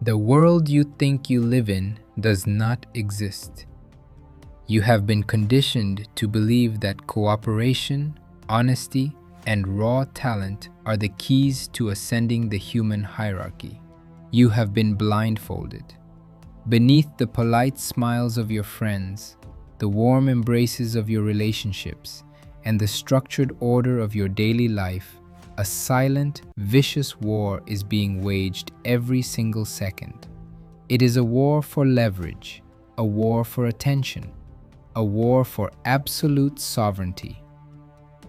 The world you think you live in does not exist. You have been conditioned to believe that cooperation, honesty, and raw talent are the keys to ascending the human hierarchy. You have been blindfolded. Beneath the polite smiles of your friends, the warm embraces of your relationships, and the structured order of your daily life, a silent, vicious war is being waged every single second. It is a war for leverage, a war for attention, a war for absolute sovereignty.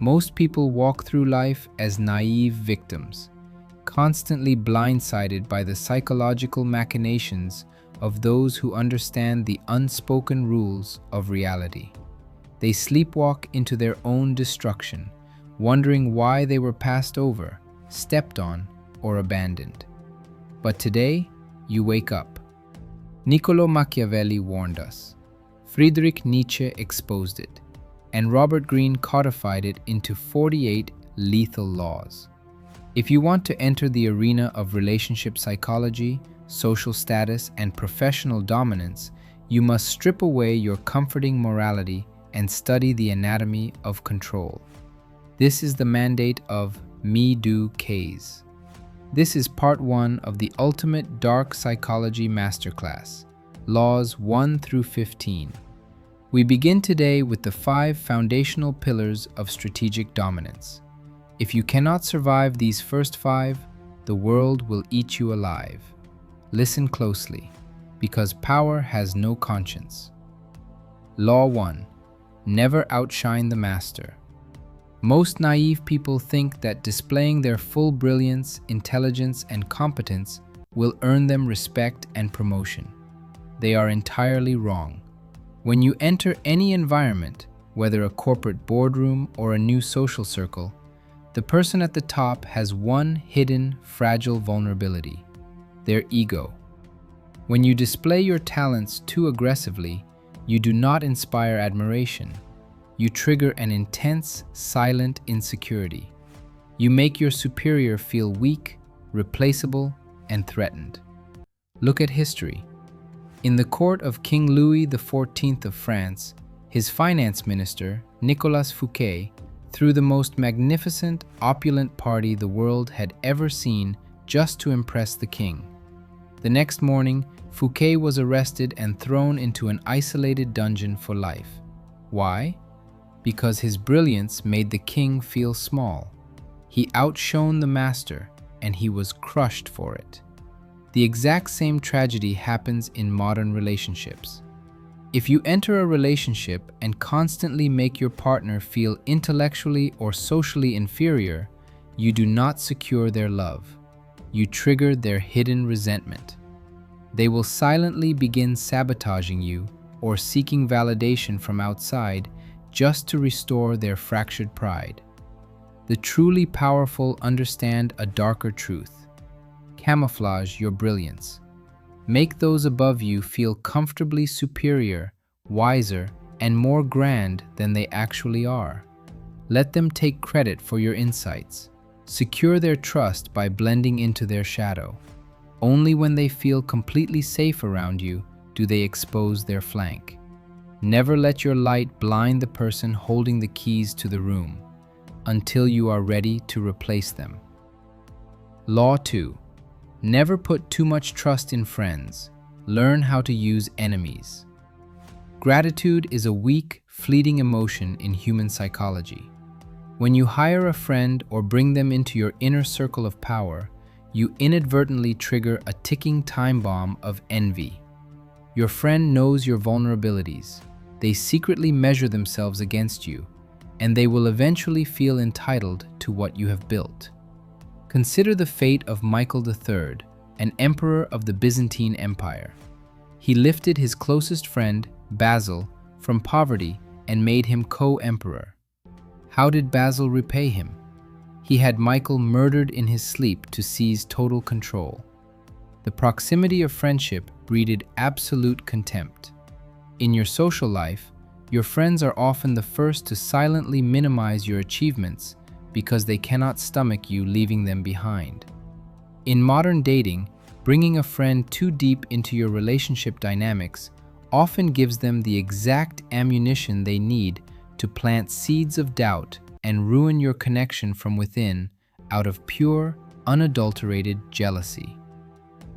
Most people walk through life as naive victims, constantly blindsided by the psychological machinations of those who understand the unspoken rules of reality. They sleepwalk into their own destruction, wondering why they were passed over, stepped on, or abandoned. But today, you wake up. Niccolò Machiavelli warned us. Friedrich Nietzsche exposed it, and Robert Greene codified it into 48 lethal laws. If you want to enter the arena of relationship psychology, social status, and professional dominance, you must strip away your comforting morality and study the anatomy of control. This is the mandate of Me Do Ks. This is part 1 of the ultimate dark psychology masterclass, Laws 1 through 15. We begin today with the 5 foundational pillars of strategic dominance. If you cannot survive these first 5, the world will eat you alive. Listen closely, because power has no conscience. Law 1. Never outshine the master. Most naive people think that displaying their full brilliance, intelligence, and competence will earn them respect and promotion. They are entirely wrong. When you enter any environment, whether a corporate boardroom or a new social circle, the person at the top has one hidden, fragile vulnerability: their ego. When you display your talents too aggressively, you do not inspire admiration. You trigger an intense, silent insecurity. You make your superior feel weak, replaceable, and threatened. Look at history. In the court of King Louis XIV of France, his finance minister, Nicolas Fouquet, threw the most magnificent, opulent party the world had ever seen just to impress the king. The next morning, Fouquet was arrested and thrown into an isolated dungeon for life. Why? Because his brilliance made the king feel small. He outshone the master, and he was crushed for it. The exact same tragedy happens in modern relationships. If you enter a relationship and constantly make your partner feel intellectually or socially inferior, you do not secure their love. You trigger their hidden resentment. They will silently begin sabotaging you or seeking validation from outside just to restore their fractured pride. The truly powerful understand a darker truth. Camouflage your brilliance. Make those above you feel comfortably superior, wiser, and more grand than they actually are. Let them take credit for your insights. Secure their trust by blending into their shadow. Only when they feel completely safe around you do they expose their flank. Never let your light blind the person holding the keys to the room until you are ready to replace them. Law 2. Never put too much trust in friends. Learn how to use enemies. Gratitude is a weak, fleeting emotion in human psychology. When you hire a friend or bring them into your inner circle of power, you inadvertently trigger a ticking time bomb of envy. Your friend knows your vulnerabilities. They secretly measure themselves against you, and they will eventually feel entitled to what you have built. Consider the fate of Michael III, an emperor of the Byzantine Empire. He lifted his closest friend, Basil, from poverty and made him co-emperor. How did Basil repay him? He had Michael murdered in his sleep to seize total control. The proximity of friendship breeded absolute contempt. In your social life, your friends are often the first to silently minimize your achievements because they cannot stomach you leaving them behind. In modern dating, Bringing a friend too deep into your relationship dynamics often gives them the exact ammunition they need to plant seeds of doubt and ruin your connection from within out of pure, unadulterated jealousy.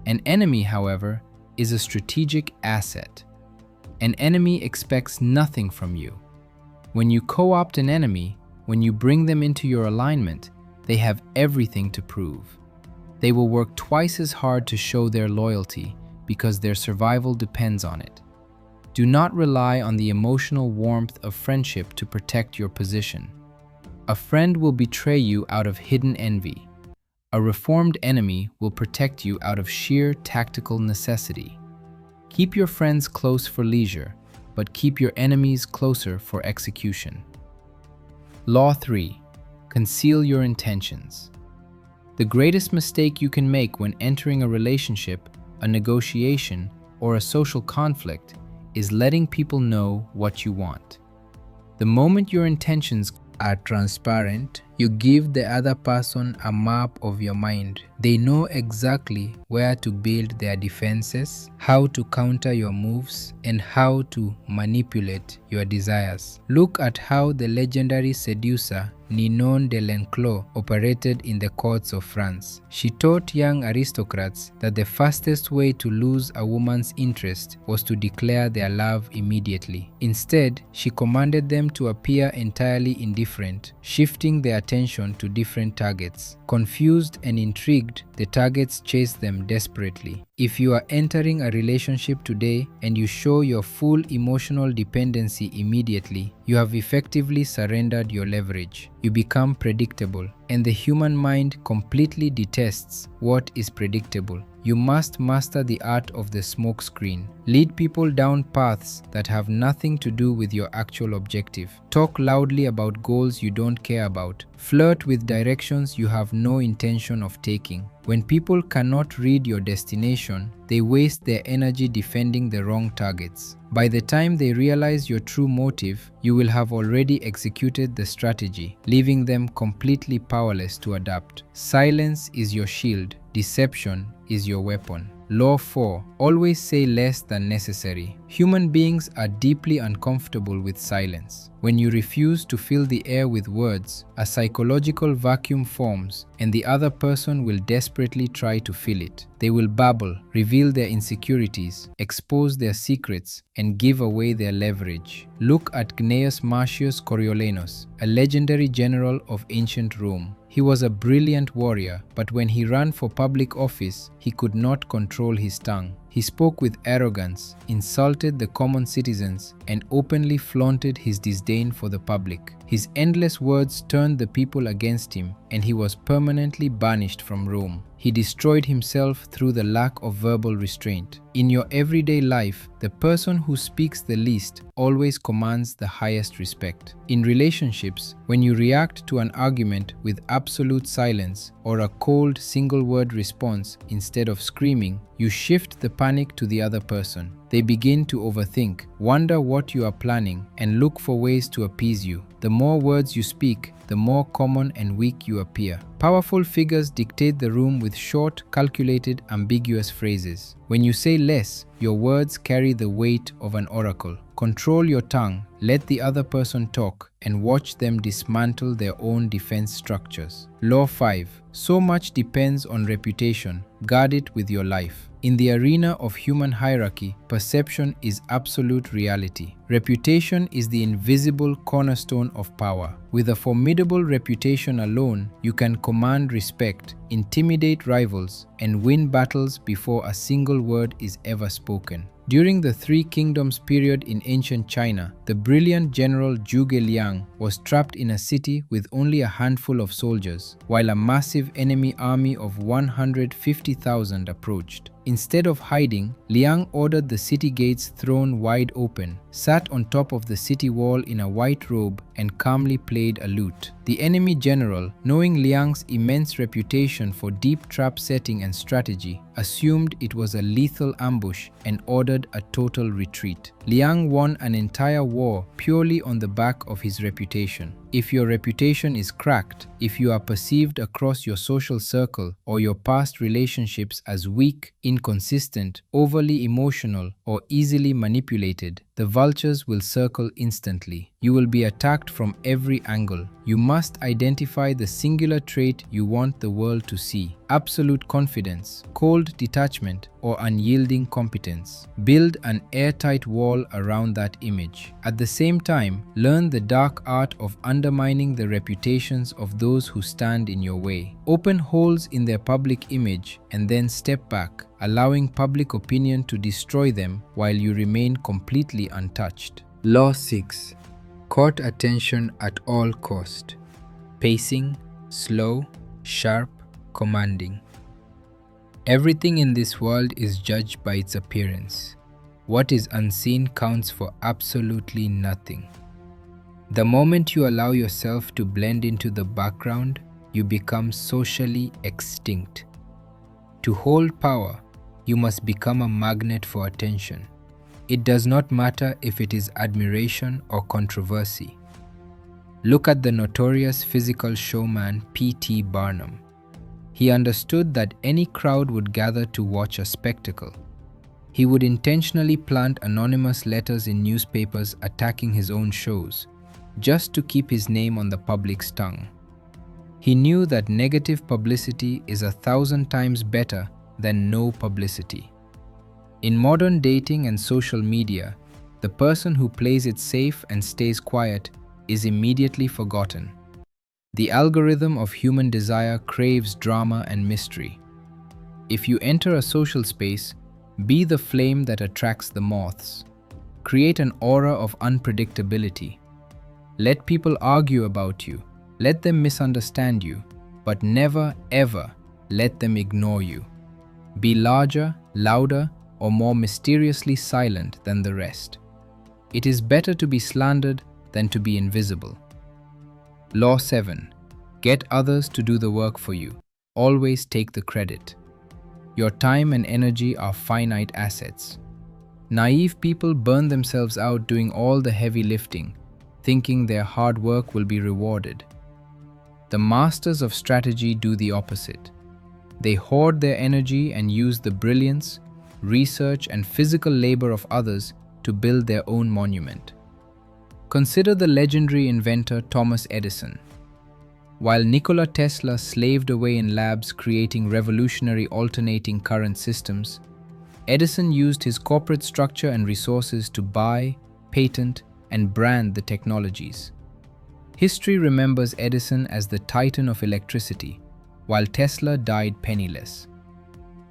An enemy, however, is a strategic asset. An enemy expects nothing from you. When you co-opt an enemy, when you bring them into your alignment, they have everything to prove. They will work twice as hard to show their loyalty because their survival depends on it. Do not rely on the emotional warmth of friendship to protect your position. A friend will betray you out of hidden envy. A reformed enemy will protect you out of sheer tactical necessity. Keep your friends close for leisure, but keep your enemies closer for execution. Law 3. Conceal your intentions. The greatest mistake you can make when entering a relationship, a negotiation, or a social conflict is letting people know what you want. The moment your intentions are transparent, you give the other person a map of your mind. They know exactly where to build their defenses, how to counter your moves, and how to manipulate your desires. Look at how the legendary seducer Ninon de Lenclos operated in the courts of France. She taught young aristocrats that the fastest way to lose a woman's interest was to declare their love immediately. Instead, she commanded them to appear entirely indifferent, shifting their attention to different targets. Confused and intrigued, the targets chased them desperately. If you are entering a relationship today and you show your full emotional dependency immediately, you have effectively surrendered your leverage. You become predictable, and the human mind completely detests what is predictable. You must master the art of the smokescreen. Lead people down paths that have nothing to do with your actual objective. Talk loudly about goals you don't care about. Flirt with directions you have no intention of taking. When people cannot read your destination, they waste their energy defending the wrong targets. By the time they realize your true motive, you will have already executed the strategy, leaving them completely powerless to adapt. Silence is your shield. Deception is your weapon. Law 4. Always say less than necessary. Human beings are deeply uncomfortable with silence. When you refuse to fill the air with words, a psychological vacuum forms, and the other person will desperately try to fill it. They will babble, reveal their insecurities, expose their secrets, and give away their leverage. Look at Gnaeus Marcius Coriolanus, a legendary general of ancient Rome. He was a brilliant warrior, but when he ran for public office, he could not control his tongue. He spoke with arrogance, insulted the common citizens, and openly flaunted his disdain for the public. His endless words turned the people against him, and he was permanently banished from Rome. He destroyed himself through the lack of verbal restraint. In your everyday life, the person who speaks the least always commands the highest respect. In relationships, when you react to an argument with absolute silence or a cold single-word response instead of screaming, you shift the panic to the other person. They begin to overthink, wonder what you are planning, and look for ways to appease you. The more words you speak, the more common and weak you appear. Powerful figures dictate the room with short, calculated, ambiguous phrases. When you say less, your words carry the weight of an oracle. Control your tongue, let the other person talk, and watch them dismantle their own defense structures. Law 5. So much depends on reputation. Guard it with your life. In the arena of human hierarchy, perception is absolute reality. Reputation is the invisible cornerstone of power. With a formidable reputation alone, you can command respect, intimidate rivals, and win battles before a single word is ever spoken. During the Three Kingdoms period in ancient China, the brilliant general Zhuge Liang was trapped in a city with only a handful of soldiers, while a massive enemy army of 150,000 approached. Instead of hiding, Liang ordered the city gates thrown wide open, sat on top of the city wall in a white robe, and calmly played a lute. The enemy general, knowing Liang's immense reputation for deep trap setting and strategy, assumed it was a lethal ambush and ordered a total retreat. Liang won an entire war purely on the back of his reputation. If your reputation is cracked, if you are perceived across your social circle or your past relationships as weak, inconsistent, overly emotional, or easily manipulated, the vultures will circle instantly. You will be attacked from every angle. You must identify the singular trait you want the world to see: absolute confidence, cold detachment, or unyielding competence. Build an airtight wall around that image. At the same time, learn the dark art of undermining the reputations of those who stand in your way. Open holes in their public image and then step back, allowing public opinion to destroy them while you remain completely untouched. Law 6. Court attention at all cost. Pacing, slow, sharp, commanding. Everything in this world is judged by its appearance. What is unseen counts for absolutely nothing. The moment you allow yourself to blend into the background, you become socially extinct. To hold power, you must become a magnet for attention. It does not matter if it is admiration or controversy. Look at the notorious physical showman P.T. Barnum. He understood that any crowd would gather to watch a spectacle. He would intentionally plant anonymous letters in newspapers attacking his own shows, just to keep his name on the public's tongue. He knew that negative publicity is 1,000 times better than no publicity. In modern dating and social media, the person who plays it safe and stays quiet is immediately forgotten. The algorithm of human desire craves drama and mystery. If you enter a social space, be the flame that attracts the moths. Create an aura of unpredictability. Let people argue about you. Let them misunderstand you, but never, ever let them ignore you. Be larger, louder, or more mysteriously silent than the rest. It is better to be slandered than to be invisible. Law 7. Get others to do the work for you. Always take the credit. Your time and energy are finite assets. Naive people burn themselves out doing all the heavy lifting, thinking their hard work will be rewarded. The masters of strategy do the opposite. They hoard their energy and use the brilliance, research, and physical labor of others to build their own monument. Consider the legendary inventor Thomas Edison. While Nikola Tesla slaved away in labs creating revolutionary alternating current systems, Edison used his corporate structure and resources to buy, patent, and brand the technologies. History remembers Edison as the titan of electricity, while Tesla died penniless.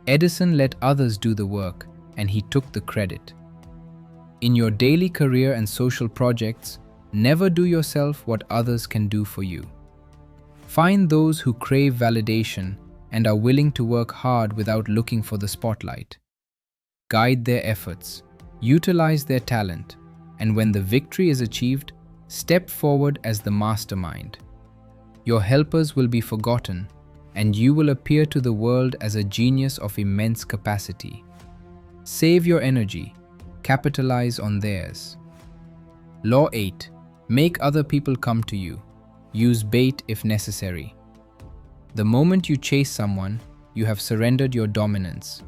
Edison let others do the work, and he took the credit. In your daily career and social projects, never do yourself what others can do for you. Find those who crave validation and are willing to work hard without looking for the spotlight. Guide their efforts, utilize their talent, and when the victory is achieved, step forward as the mastermind. Your helpers will be forgotten, and you will appear to the world as a genius of immense capacity. Save your energy, capitalize on theirs. Law 8. Make other people come to you. Use bait if necessary. The moment you chase someone, you have surrendered your dominance.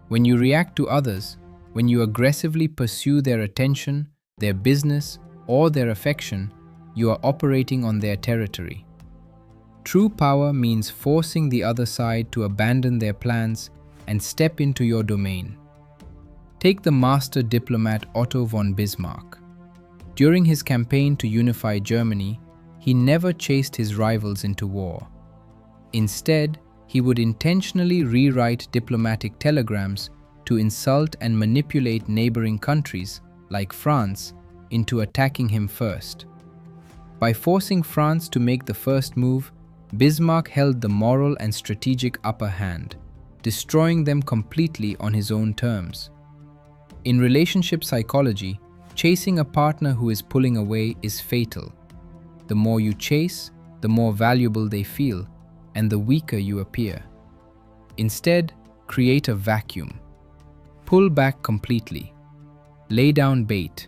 When you react to others, when you aggressively pursue their attention, their business, or their affection, you are operating on their territory. True power means forcing the other side to abandon their plans and step into your domain. Take the master diplomat Otto von Bismarck. During his campaign to unify Germany, he never chased his rivals into war. Instead, he would intentionally rewrite diplomatic telegrams to insult and manipulate neighboring countries, like France, into attacking him first. By forcing France to make the first move, Bismarck held the moral and strategic upper hand, destroying them completely on his own terms. In relationship psychology, chasing a partner who is pulling away is fatal. The more you chase, the more valuable they feel, and the weaker you appear. Instead, create a vacuum. Pull back completely. Lay down bait,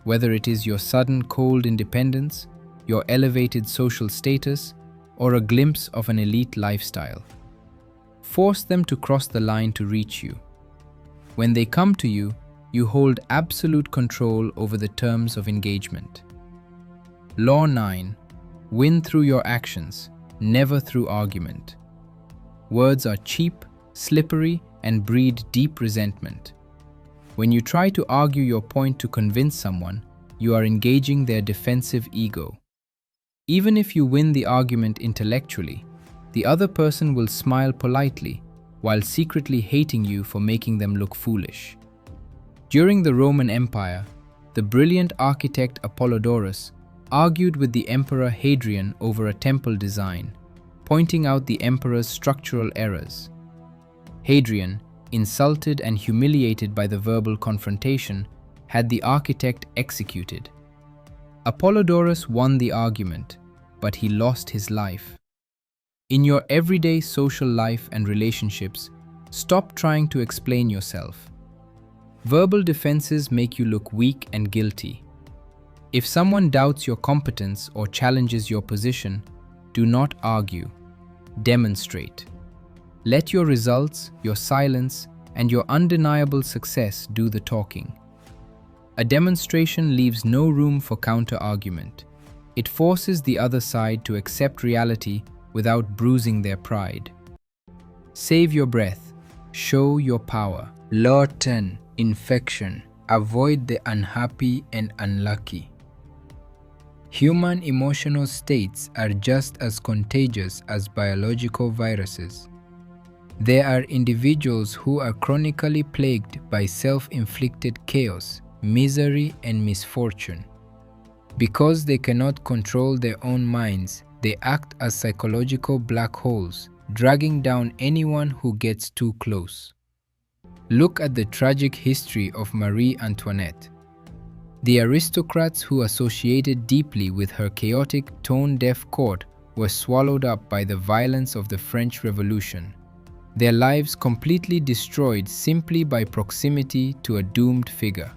whether it is your sudden cold independence, your elevated social status, or a glimpse of an elite lifestyle. Force them to cross the line to reach you. When they come to you, you hold absolute control over the terms of engagement. Law 9. Win through your actions, never through argument. Words are cheap, slippery, and breed deep resentment. When you try to argue your point to convince someone, you are engaging their defensive ego. Even if you win the argument intellectually, the other person will smile politely while secretly hating you for making them look foolish. During the Roman Empire, the brilliant architect Apollodorus argued with the Emperor Hadrian over a temple design, pointing out the emperor's structural errors. Hadrian, insulted and humiliated by the verbal confrontation, had the architect executed. Apollodorus won the argument, but he lost his life. In your everyday social life and relationships, stop trying to explain yourself. Verbal defenses make you look weak and guilty. If someone doubts your competence or challenges your position, do not argue. Demonstrate. Let your results, your silence, and your undeniable success do the talking. A demonstration leaves no room for counter-argument. It forces the other side to accept reality without bruising their pride. Save your breath. Show your power. Law 10. Infection. Avoid the unhappy and unlucky. Human emotional states are just as contagious as biological viruses. There are individuals who are chronically plagued by self-inflicted chaos, misery, and misfortune. Because they cannot control their own minds, they act as psychological black holes, dragging down anyone who gets too close. Look at the tragic history of Marie Antoinette. The aristocrats who associated deeply with her chaotic, tone-deaf court were swallowed up by the violence of the French Revolution, their lives completely destroyed simply by proximity to a doomed figure.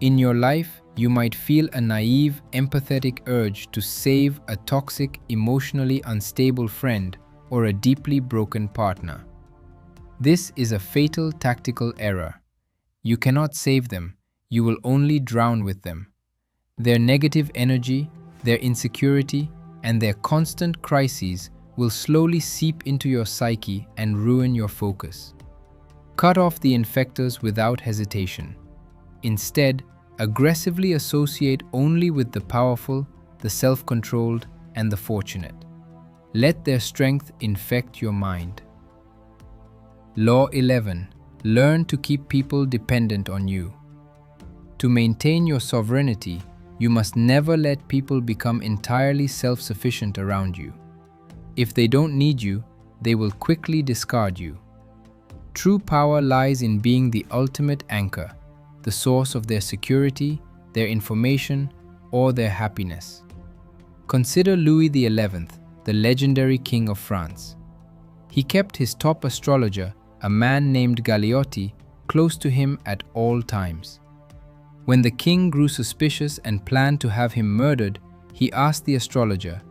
In your life, you might feel a naive, empathetic urge to save a toxic, emotionally unstable friend or a deeply broken partner. This is a fatal tactical error. You cannot save them. You will only drown with them. Their negative energy, their insecurity, and their constant crises will slowly seep into your psyche and ruin your focus. Cut off the infectors without hesitation. Instead, aggressively associate only with the powerful, the self-controlled, and the fortunate. Let their strength infect your mind. Law 11. Learn to keep people dependent on you. To maintain your sovereignty, you must never let people become entirely self-sufficient around you. If they don't need you, they will quickly discard you. True power lies in being the ultimate anchor, the source of their security, their information, or their happiness. Consider Louis XI, the legendary king of France. He kept his top astrologer, a man named Galeotti, close to him at all times. When the king grew suspicious and planned to have him murdered, he asked the astrologer,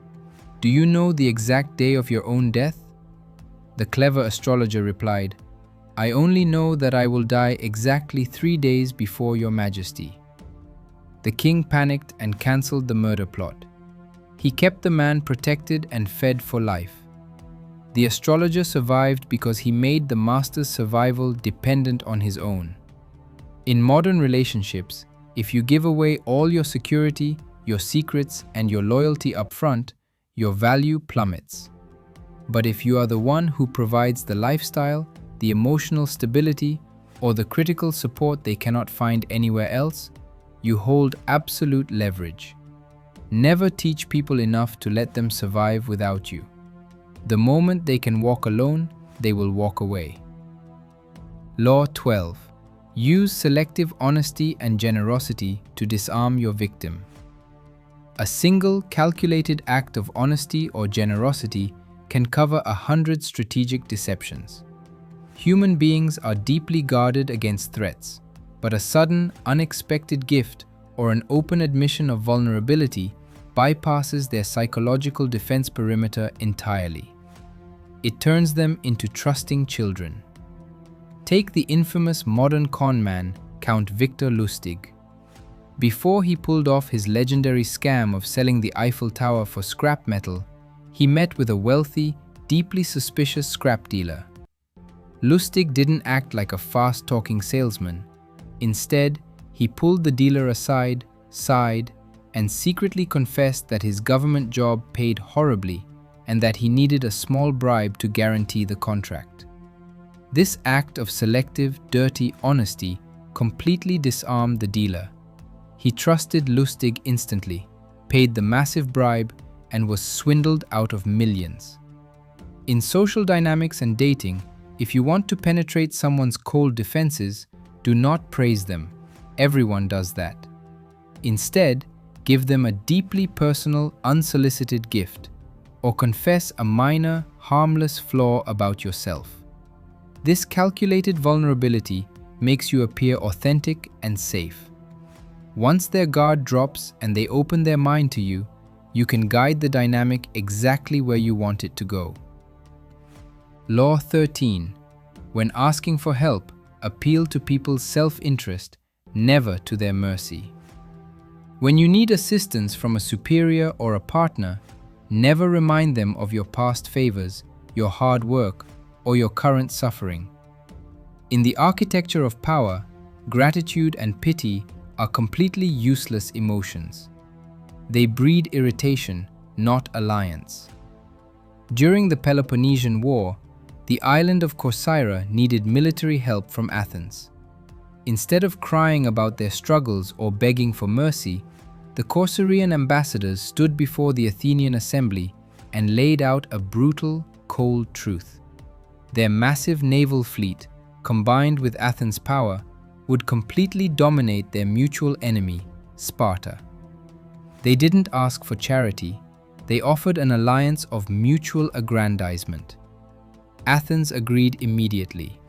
"Do you know the exact day of your own death?" The clever astrologer replied, "I only know that I will die exactly 3 days before your majesty." The king panicked and cancelled the murder plot. He kept the man protected and fed for life. The astrologer survived because he made the master's survival dependent on his own. In modern relationships, if you give away all your security, your secrets, and your loyalty up front, your value plummets. But if you are the one who provides the lifestyle, the emotional stability, or the critical support they cannot find anywhere else, you hold absolute leverage. Never teach people enough to let them survive without you. The moment they can walk alone, they will walk away. Law 12. Use selective honesty and generosity to disarm your victim. A single, calculated act of honesty or generosity can cover 100 strategic deceptions. Human beings are deeply guarded against threats. but a sudden, unexpected gift or an open admission of vulnerability bypasses their psychological defense perimeter entirely. It turns them into trusting children. Take the infamous modern con man, Count Victor Lustig. Before he pulled off his legendary scam of selling the Eiffel Tower for scrap metal, he met with a wealthy, deeply suspicious scrap dealer. Lustig didn't act like a fast-talking salesman. Instead, he pulled the dealer aside, sighed, and secretly confessed that his government job paid horribly and that he needed a small bribe to guarantee the contract. This act of selective, dirty honesty completely disarmed the dealer. He trusted Lustig instantly, paid the massive bribe, and was swindled out of millions. In social dynamics and dating, if you want to penetrate someone's cold defenses, do not praise them. Everyone does that. Instead, give them a deeply personal, unsolicited gift, or confess a minor, harmless flaw about yourself. This calculated vulnerability makes you appear authentic and safe. Once their guard drops and they open their mind to you, you can guide the dynamic exactly where you want it to go. Law 13. When asking for help, appeal to people's self-interest, never to their mercy. When you need assistance from a superior or a partner, never remind them of your past favors, your hard work, or your current suffering. In the architecture of power, gratitude and pity are completely useless emotions. They breed irritation, not alliance. During the Peloponnesian War, the island of Corcyra needed military help from Athens. Instead of crying about their struggles or begging for mercy, the Corcyrian ambassadors stood before the Athenian assembly and laid out a brutal, cold truth. Their massive naval fleet, combined with Athens' power, would completely dominate their mutual enemy, Sparta. They didn't ask for charity, they offered an alliance of mutual aggrandizement. Athens agreed immediately.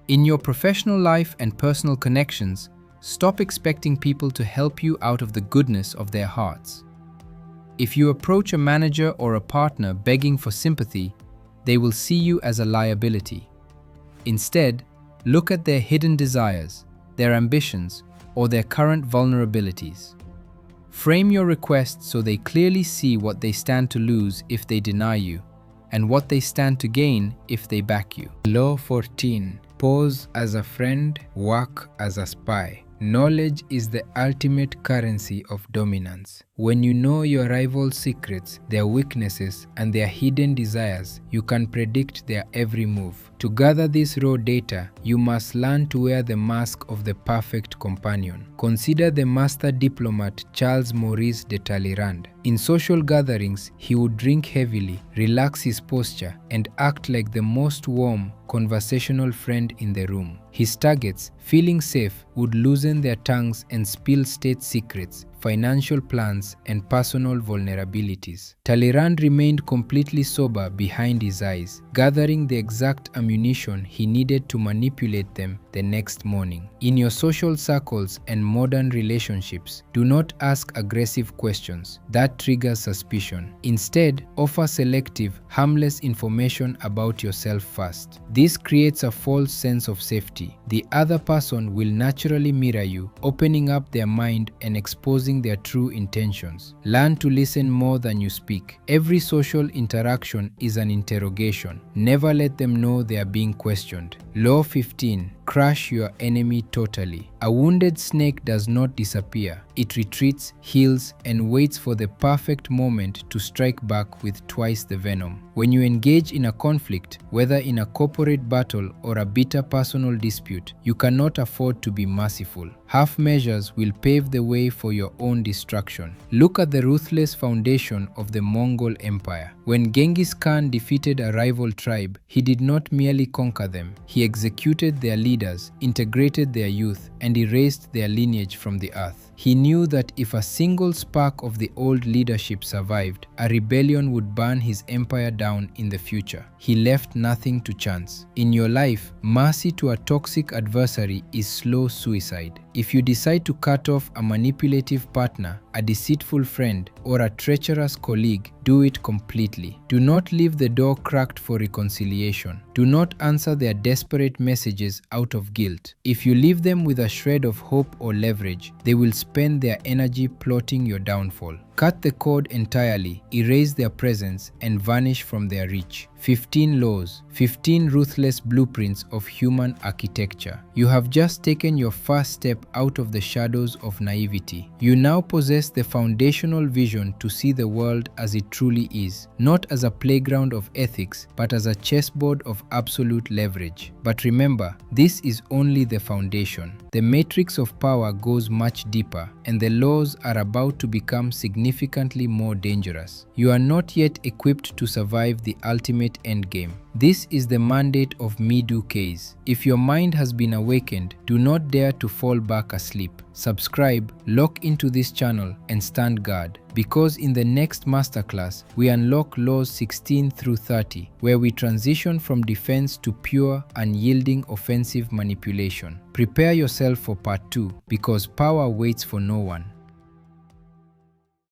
In your professional life and personal connections, stop expecting people to help you out of the goodness of their hearts. If you approach a manager or a partner begging for sympathy, they will see you as a liability. Instead, look at their hidden desires, their ambitions, or their current vulnerabilities. Frame your request so they clearly see what they stand to lose if they deny you, and what they stand to gain if they back you. Law 14. Pose as a friend, work as a spy. Knowledge is the ultimate currency of dominance. When you know your rival's secrets, their weaknesses, and their hidden desires, you can predict their every move. To gather this raw data, you must learn to wear the mask of the perfect companion. Consider the master diplomat Charles Maurice de Talleyrand. In social gatherings, he would drink heavily, relax his posture, and act like the most warm, conversational friend in the room. His targets, feeling safe, would loosen their tongues and spill state secrets, financial plans, and personal vulnerabilities. Talleyrand remained completely sober behind his eyes, gathering the exact ammunition he needed to manipulate them the next morning. In your social circles and modern relationships, do not ask aggressive questions. That triggers suspicion. Instead, offer selective, harmless information about yourself first. This creates a false sense of safety. The other person will naturally mirror you, opening up their mind and exposing their true intentions. Learn to listen more than you speak. Every social interaction is an interrogation. Never let them know they are being questioned. Law 15. Crush your enemy totally. A wounded snake does not disappear. It retreats, heals, and waits for the perfect moment to strike back with twice the venom. When you engage in a conflict, whether in a corporate battle or a bitter personal dispute, you cannot afford to be merciful. Half measures will pave the way for your own destruction. Look at the ruthless foundation of the Mongol Empire. When Genghis Khan defeated a rival tribe, he did not merely conquer them. He executed their leaders, integrated their youth, and erased their lineage from the earth. He knew that if a single spark of the old leadership survived, a rebellion would burn his empire down in the future. He left nothing to chance. In your life, mercy to a toxic adversary is slow suicide. If you decide to cut off a manipulative partner, a deceitful friend, or a treacherous colleague, do it completely. Do not leave the door cracked for reconciliation. Do not answer their desperate messages out of guilt. If you leave them with a shred of hope or leverage, they will spend their energy plotting your downfall. Cut the cord entirely, erase their presence, and vanish from their reach. 15 laws, 15 ruthless blueprints of human architecture. You have just taken your first step out of the shadows of naivety. You now possess the foundational vision to see the world as it truly is, not as a playground of ethics, but as a chessboard of absolute leverage. But remember, this is only the foundation. The matrix of power goes much deeper, and the laws are about to become significantly more dangerous. You are not yet equipped to survive the ultimate endgame. This is the mandate of Midu Case. If your mind has been awakened, do not dare to fall back asleep. Subscribe, lock into this channel, and stand guard. Because in the next masterclass, we unlock laws 16 through 30, where we transition from defense to pure, unyielding offensive manipulation. Prepare yourself for part 2, because power waits for no one.